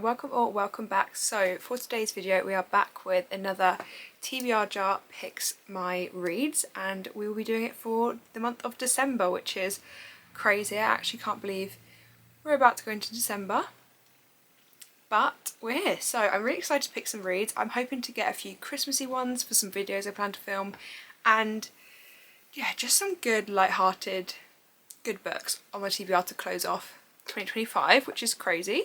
welcome or welcome back. So for today's video we are back with another TBR jar picks my reads, and we will be doing it for the month of December, which is crazy. I actually can't believe we're about to go into December, but we're here. So I'm really excited to pick some reads. I'm hoping to get a few Christmassy ones for some videos I plan to film, and yeah, just some good light-hearted good books on my TBR to close off 2025, which is crazy.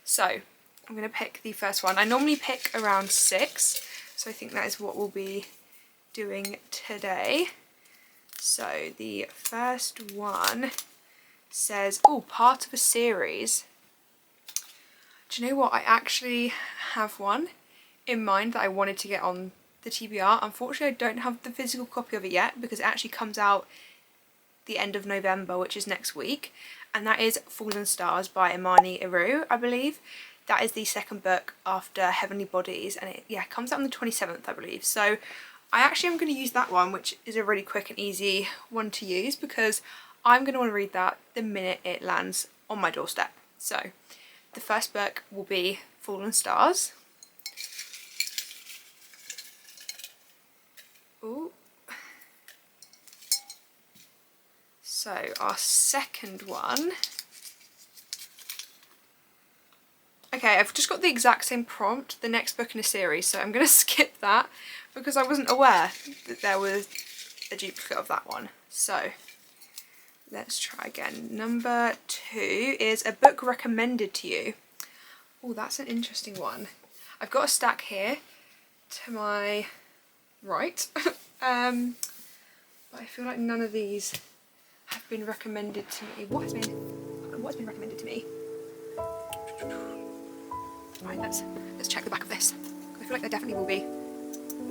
So I'm going to pick the first one. I normally pick around 6, so I think that is what we'll be doing today. So the first one says, oh, part of a series. Do you know what? I actually have one in mind that I wanted to get on the TBR. Unfortunately, I don't have the physical copy of it yet because it actually comes out the end of November, which is next week, and that is Fallen Stars by Imani Iru, I believe. That is the second book after Heavenly Bodies, and it comes out on the 27th, I believe. So I actually am going to use that one, which is a really quick and easy one to use because I'm going to want to read that the minute it lands on my doorstep. So the first book will be Fallen Stars. Ooh. So our second one, okay, I've just got the exact same prompt, the next book in a series, so I'm going to skip that because I wasn't aware that there was a duplicate of that one. So let's try again. Number 2 is a book recommended to you. Oh, that's an interesting one. I've got a stack here to my right, but I feel like none of these have been recommended to me. What has been recommended to me? Right, let's check the back of this. I feel like there definitely will be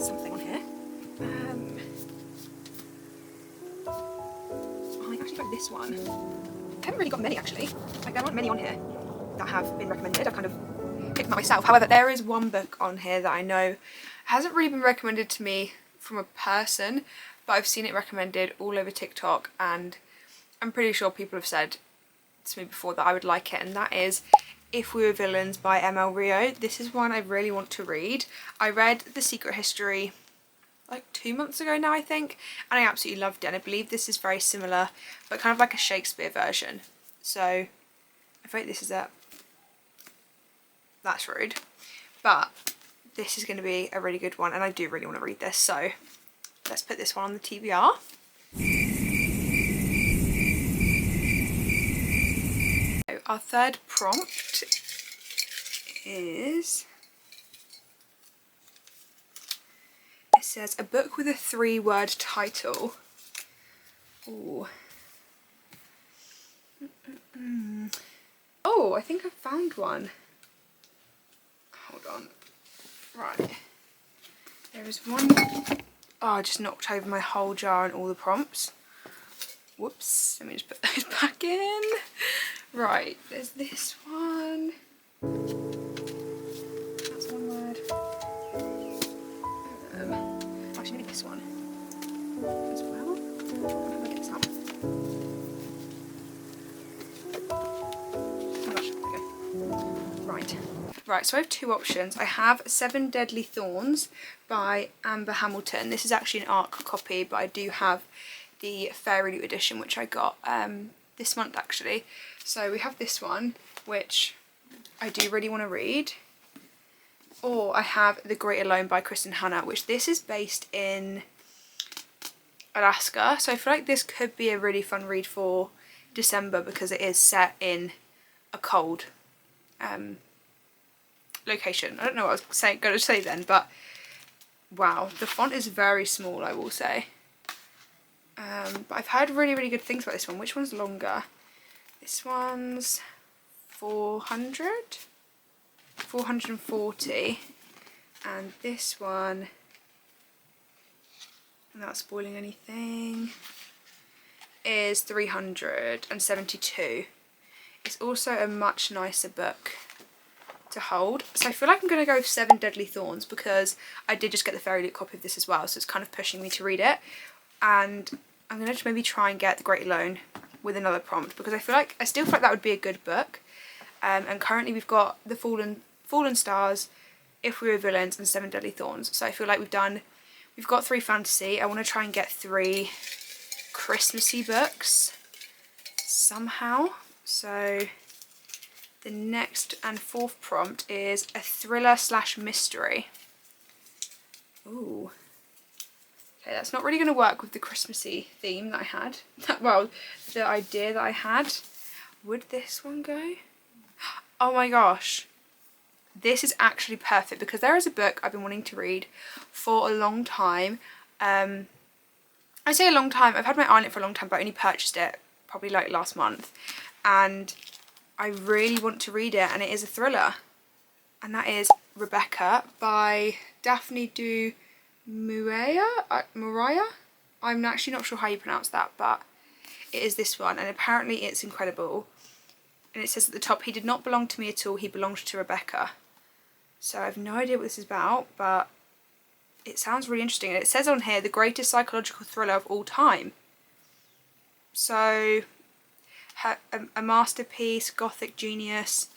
something on here. I actually got this one. I haven't really got many actually. Like, there aren't many on here that have been recommended. I've kind of picked them out myself. However, there is one book on here that I know hasn't really been recommended to me from a person, but I've seen it recommended all over TikTok, and I'm pretty sure people have said to me before that I would like it, and that is If We Were Villains by ML Rio. This is one I really want to read. I read The Secret History like 2 months ago now, I think, and I absolutely loved it, and I believe this is very similar, but kind of like a Shakespeare version. So I feel like this is that's rude, but this is going to be a really good one, and I do really want to read this, so let's put this one on the TBR. Our third prompt is, it says a book with a 3-word title. Ooh. Oh, I think I found one. Hold on. Right. There is one. Oh, I just knocked over my whole jar and all the prompts. Whoops. Let me just put those back in. Right, there's this one. That's one word. Actually, maybe this one as well. How do I get this out? Oh gosh, there we go. Right, so I have 2 options. I have 7 Deadly Thorns by Amber Hamilton. This is actually an ARC copy, but I do have the Fairy Loot edition, which I got this month actually. So we have this one, which I do really want to read. Or I have The Great Alone by Kristen Hanna, which this is based in Alaska. So I feel like this could be a really fun read for December because it is set in a cold location. I don't know what I was going to say then, but wow, the font is very small, I will say. But I've heard really, really good things about this one. Which one's longer? This one's 440, and this one, without spoiling anything, is 372. It's also a much nicer book to hold. So I feel like I'm going to go with 7 Deadly Thorns because I did just get the Fairy Loot copy of this as well, so it's kind of pushing me to read it. And I'm going to maybe try and get The Great Alone with another prompt because I still feel like that would be a good book. And currently we've got the Fallen Fallen Stars, If We Were Villains, and 7 Deadly Thorns. So I feel like we've got 3 fantasy. I want to try and get 3 Christmassy books somehow. So the next and 4th prompt is a thriller / mystery. Ooh. Okay, that's not really going to work with the Christmassy theme that I had. Well, the idea that I had. Would this one go? Oh my gosh. This is actually perfect because there is a book I've been wanting to read for a long time. I say a long time, I've had my eye on it for a long time, but I only purchased it probably like last month. And I really want to read it, and it is a thriller. And that is Rebecca by Daphne du Maurier? I'm actually not sure how you pronounce that, but it is this one, and apparently it's incredible. And it says at the top, he did not belong to me at all, he belonged to Rebecca. So I have no idea what this is about, but it sounds really interesting. And it says on here, the greatest psychological thriller of all time. So, a masterpiece, gothic genius.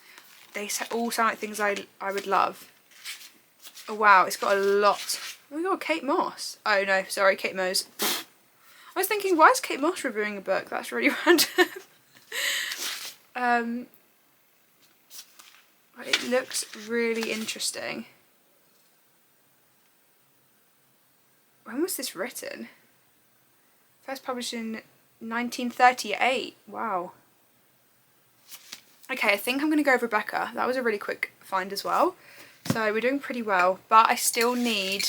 They all sound like things I would love. Oh wow, it's got a lot. Oh my god, Kate Moss. Oh no, sorry, Kate Moss. I was thinking, why is Kate Moss reviewing a book? That's really random. But it looks really interesting. When was this written? First published in 1938. Wow. Okay, I think I'm going to go with Rebecca. That was a really quick find as well. So we're doing pretty well, but I still need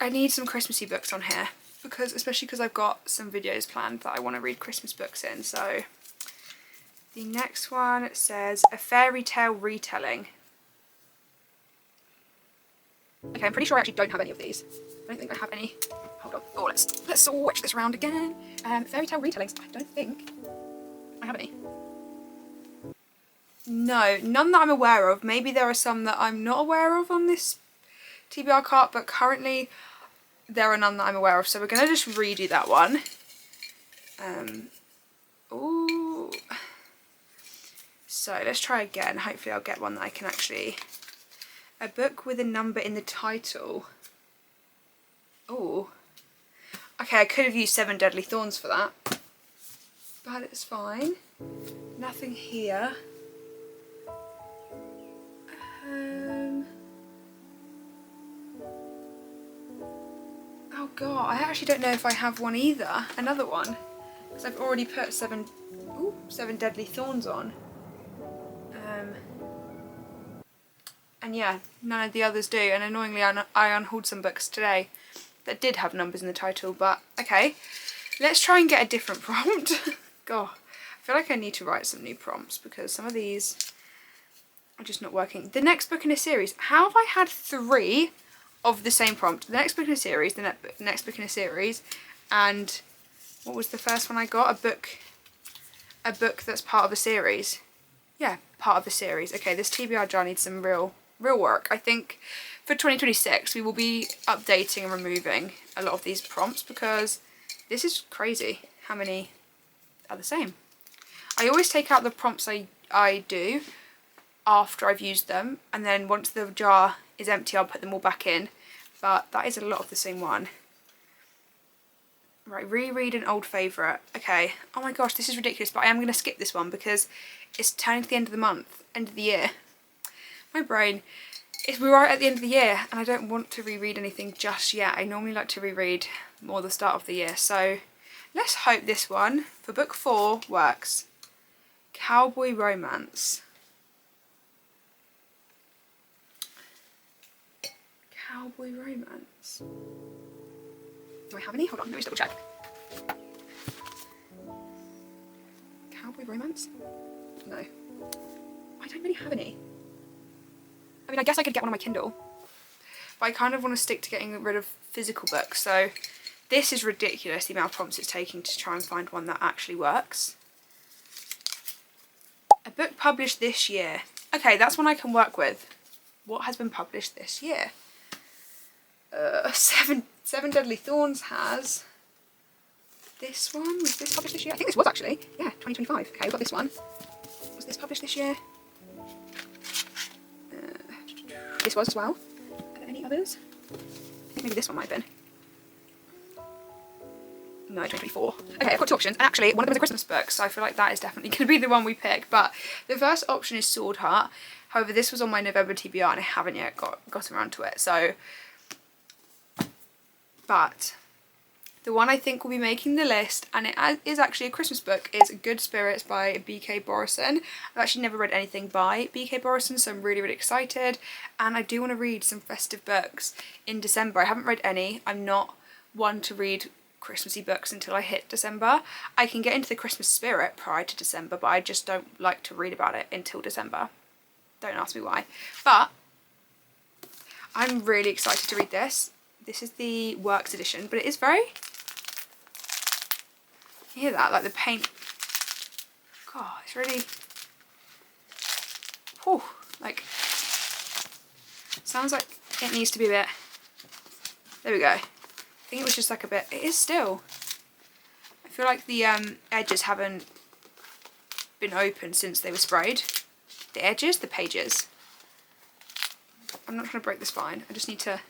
I need some Christmassy books on here, especially because I've got some videos planned that I want to read Christmas books in. So the next one says a fairy tale retelling. Okay, I'm pretty sure I actually don't have any of these. I don't think I have any. Hold on. Oh, let's switch this around again. Fairy tale retellings. I don't think I have any. No, none that I'm aware of. Maybe there are some that I'm not aware of on this TBR cart, but currently there are none that I'm aware of. So we're going to just redo that one. Ooh. So let's try again. Hopefully I'll get one that I can actually... A book with a number in the title. Oh. Okay, I could have used 7 Deadly Thorns for that. But it's fine. Nothing here. Oh god, I actually don't know if I have one either. Another one. Because I've already put 7 Deadly Thorns on. And yeah, none of the others do. And annoyingly, I unhauled some books today that did have numbers in the title. But okay, let's try and get a different prompt. God, I feel like I need to write some new prompts because some of these are just not working. The next book in a series. How have I had 3 of the same prompt? The next book in a series, the next book in a series, and what was the first one I got? A book that's part of a series. Yeah, part of a series. Okay, this TBR jar needs some real work. I think for 2026 we will be updating and removing a lot of these prompts because this is crazy how many are the same. I always take out the prompts I do after I've used them, and then once the jar is empty I'll put them all back in, but that is a lot of the same one. Right, reread an old favourite. Okay, oh my gosh, this is ridiculous, but I am going to skip this one because it's turning to the end of the month, end of the year. My brain. We're right at the end of the year and I don't want to reread anything just yet. I normally like to reread more the start of the year. So let's hope this one for book 4 works. Cowboy Romance. Cowboy Romance. Do I have any? Hold on, let me just double check. Cowboy Romance? No. I don't really have any. I mean, I guess I could get one on my Kindle, but I kind of want to stick to getting rid of physical books. So this is ridiculous, the amount of prompts it's taking to try and find one that actually works. A book published this year. Okay, that's one I can work with. What has been published this year? 7 Deadly Thorns has. This one, was this published this year? I think this was actually. Yeah, 2025. Okay, we've got this one. Was this published this year? this was as well. Are there any others? I think maybe this one might have been. No, 2024. Okay, I've got two options, and actually one of them is a Christmas book, so I feel like that is definitely going to be the one we pick. But the first option is Sword Heart. However, this was on my November TBR and I haven't yet got around to it. So, but the one I think will be making the list, and it is actually a Christmas book, is Good Spirits by B.K. Borison. I've actually never read anything by B.K. Borison, so I'm really, really excited. And I do want to read some festive books in December. I haven't read any. I'm not one to read Christmassy books until I hit December. I can get into the Christmas spirit prior to December, but I just don't like to read about it until December. Don't ask me why. But I'm really excited to read this. This is the Works edition, but it is very... You hear that? Like the paint... God, it's really... Whew, like... Sounds like it needs to be a bit... There we go. I think it was just like a bit... It is still. I feel like the edges haven't been open since they were sprayed. The edges, the pages. I'm not trying to break the spine. I just need to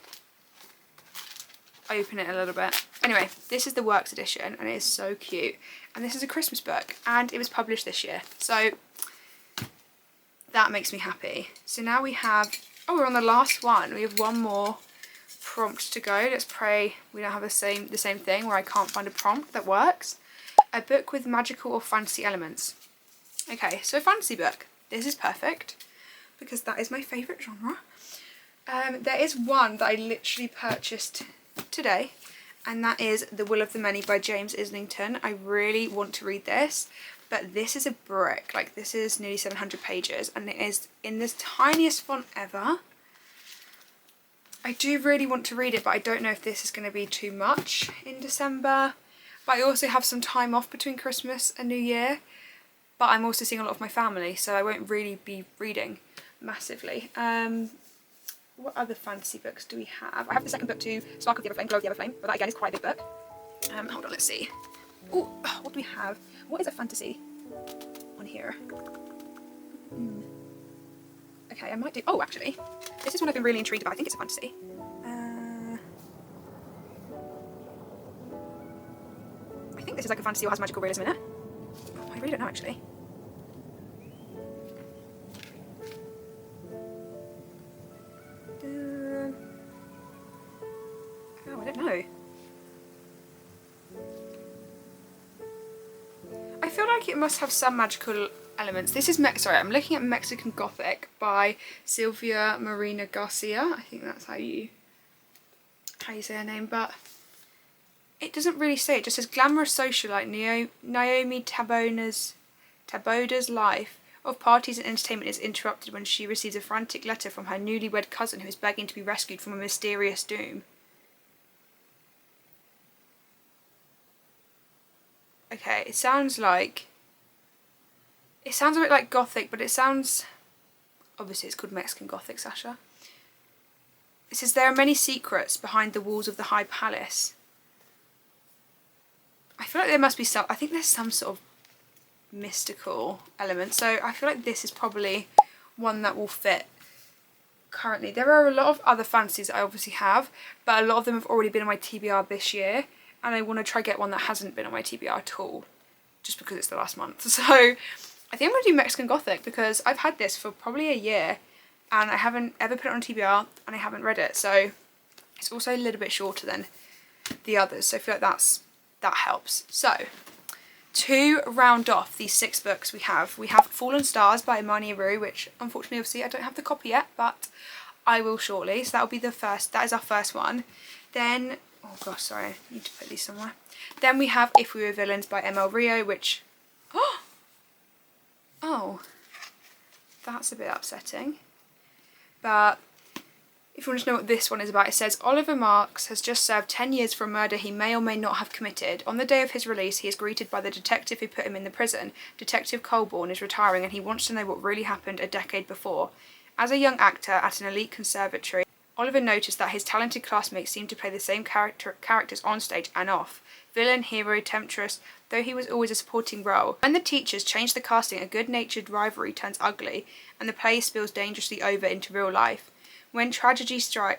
open it a little bit. Anyway, this is the Works edition and it is so cute. And this is a Christmas book and it was published this year. So that makes me happy. So now we have... Oh, we're on the last one. We have one more prompt to go. Let's pray we don't have the same thing where I can't find a prompt that works. A book with magical or fantasy elements. Okay, so a fantasy book. This is perfect because that is my favourite genre. There is one that I literally purchased today, and that is The Will of the Many by James Islington. I really want to read this, but this is a brick. Like, this is nearly 700 pages and it is in this tiniest font ever. I do really want to read it, but I don't know if this is going to be too much in December. But I also have some time off between Christmas and New Year. But I'm also seeing a lot of my family, so I won't really be reading massively. What other fantasy books do we have? I have the second book to Spark of the Ever Flame, Glow of the Ever Flame, but that again is quite a big book. Hold on, let's see. Oh, what do we have? What is a fantasy on here? Okay, I might do... Oh, actually, this is one I've been really intrigued about. I think it's a fantasy. I think this is like a fantasy or has magical realism in it. I really don't know, actually. Oh, I don't know. I feel like it must have some magical elements. This is sorry, I'm looking at Mexican Gothic by Silvia Marina Garcia. I think that's how you say her name, but it doesn't really say. It just says glamorous socialite Naomi Taboda's life of parties and entertainment is interrupted when she receives a frantic letter from her newlywed cousin who is begging to be rescued from a mysterious doom. Okay, it sounds a bit like Gothic, but it sounds... Obviously it's called Mexican Gothic, Sasha. It says there are many secrets behind the walls of the High Palace. I feel like there must be some... I think there's some sort of mystical element. So I feel like this is probably one that will fit currently. There are a lot of other fantasies that I obviously have, but a lot of them have already been on my TBR this year. And I want to try get one that hasn't been on my TBR at all, just because it's the last month. So I think I'm going to do Mexican Gothic because I've had this for probably a year and I haven't ever put it on TBR and I haven't read it. So it's also a little bit shorter than the others. So I feel like that helps. So to round off these 6 books we have Fallen Stars by Imani Aru, which unfortunately obviously I don't have the copy yet, but I will shortly. So that will be the first, that is our first one. Then... Oh gosh, sorry, I need to put these somewhere. Then we have If We Were Villains by ML Rio, which... Oh, that's a bit upsetting. But if you want to know what this one is about, it says Oliver Marks has just served 10 years for a murder he may or may not have committed. On the day of his release, he is greeted by the detective who put him in the prison. Detective Colborne is retiring and he wants to know what really happened a decade before. As a young actor at an elite conservatory, Oliver noticed that his talented classmates seemed to play the same characters on stage and off. Villain, hero, temptress, though he was always a supporting role. When the teachers change the casting, a good-natured rivalry turns ugly, and the play spills dangerously over into real life. When tragedy I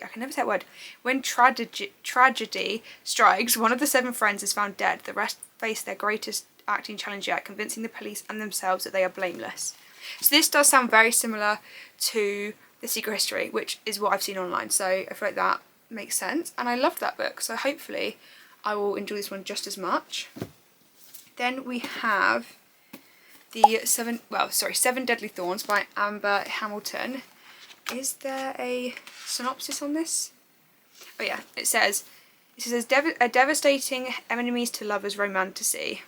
can never say that word. When tragedy strikes, one of the 7 friends is found dead. The rest face their greatest acting challenge yet, convincing the police and themselves that they are blameless. So this does sound very similar to The Secret History, which is what I've seen online, so I feel like that makes sense. And I loved that book, so hopefully I will enjoy this one just as much. Then we have the Seven Deadly Thorns by Amber Hamilton. Is there a synopsis on this? Oh yeah, it says a devastating enemies to lovers romantasy.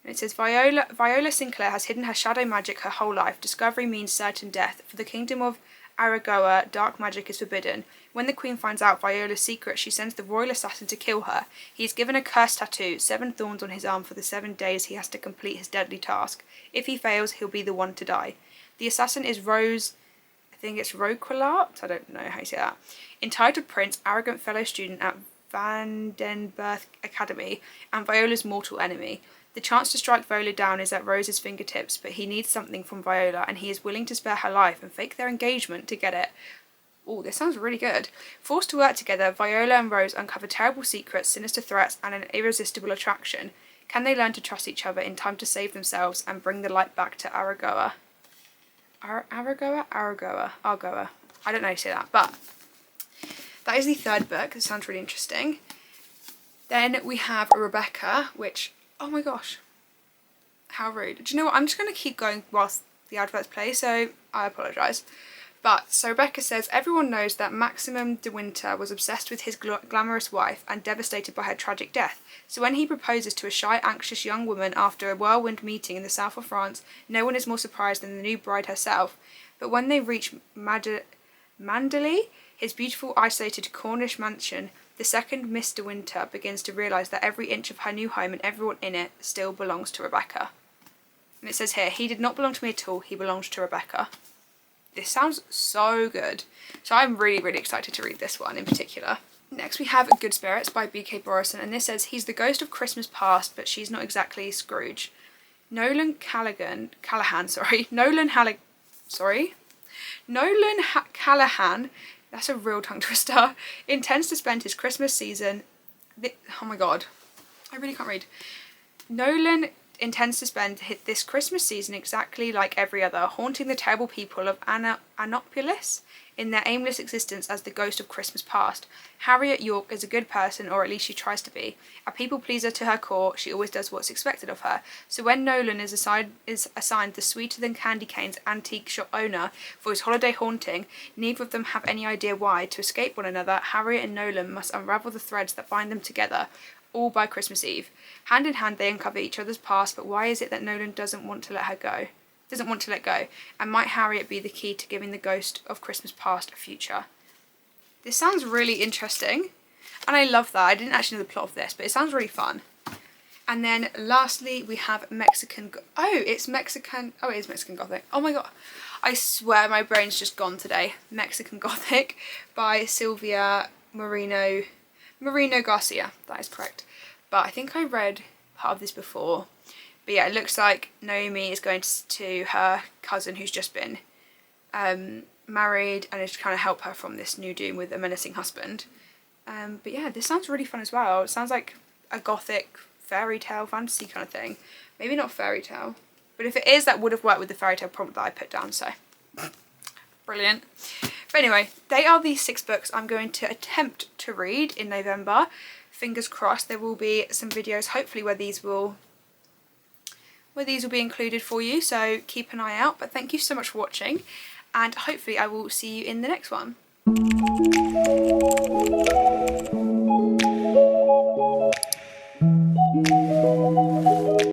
And it says Viola Sinclair has hidden her shadow magic her whole life. Discovery means certain death. For the kingdom of Aragoa, dark magic is forbidden. When the queen finds out Viola's secret, she sends the royal assassin to kill her. He is given a cursed tattoo, 7 thorns on his arm for the 7 days he has to complete his deadly task. If he fails, he'll be the one to die. The assassin is Rose, I think it's Roquelaert, I don't know how you say that. Entitled prince, arrogant fellow student at Vandenberg Academy, and Viola's mortal enemy. The chance to strike Viola down is at Rose's fingertips, but he needs something from Viola, and he is willing to spare her life and fake their engagement to get it. Oh, this sounds really good. Forced to work together, Viola and Rose uncover terrible secrets, sinister threats, and an irresistible attraction. Can they learn to trust each other in time to save themselves and bring the light back to Aragoa? Aragoa? I don't know how to say that, but that is the 3rd book. It sounds really interesting. Then we have Rebecca, which, oh my gosh, how rude. Do you know what? I'm just going to keep going whilst the adverts play, so I apologise. But, so Rebecca says, everyone knows that Maximum de Winter was obsessed with his glamorous wife and devastated by her tragic death. So when he proposes to a shy, anxious young woman after a whirlwind meeting in the south of France, no one is more surprised than the new bride herself. But when they reach Manderley, his beautiful isolated Cornish mansion, the second Miss de Winter begins to realise that every inch of her new home and everyone in it still belongs to Rebecca. And it says here, he did not belong to me at all, he belonged to Rebecca. This sounds so good. So I'm really, really excited to read this one in particular. Next we have Good Spirits by B.K. Borison, and this says, he's the ghost of Christmas past, but she's not exactly Scrooge. Nolan Callahan, that's a real tongue twister, intends to spend his Christmas season, oh my god, I really can't read. Nolan intends to spend this Christmas season exactly like every other, haunting the terrible people of Anopolis in their aimless existence as the ghost of Christmas past. Harriet York is a good person, or at least she tries to be. A people pleaser to her core, she always does what's expected of her. So when Nolan is assigned the sweeter than candy canes antique shop owner for his holiday haunting, neither of them have any idea why. To escape one another, Harriet and Nolan must unravel the threads that bind them together, all by Christmas Eve. Hand in hand they uncover each other's past, but why is it that Nolan doesn't want to let go? And might Harriet be the key to giving the ghost of Christmas past a future? This sounds really interesting, and I love that. I didn't actually know the plot of this, but it sounds really fun. And then lastly we have it is Mexican Gothic. Oh my god, I swear my brain's just gone today. Mexican Gothic by Sylvia Moreno Garcia, that is correct. But I think I read part of this before. But yeah, it looks like Naomi is going to her cousin who's just been married and is trying to help her from this new doom with a menacing husband. But yeah, this sounds really fun as well. It sounds like a gothic fairy tale fantasy kind of thing. Maybe not fairy tale, but if it is, that would have worked with the fairy tale prompt that I put down, so brilliant. But anyway, they are the 6 books I'm going to attempt to read in November. Fingers crossed there will be some videos hopefully where these will be included for you, so keep an eye out. But thank you so much for watching, and hopefully I will see you in the next one.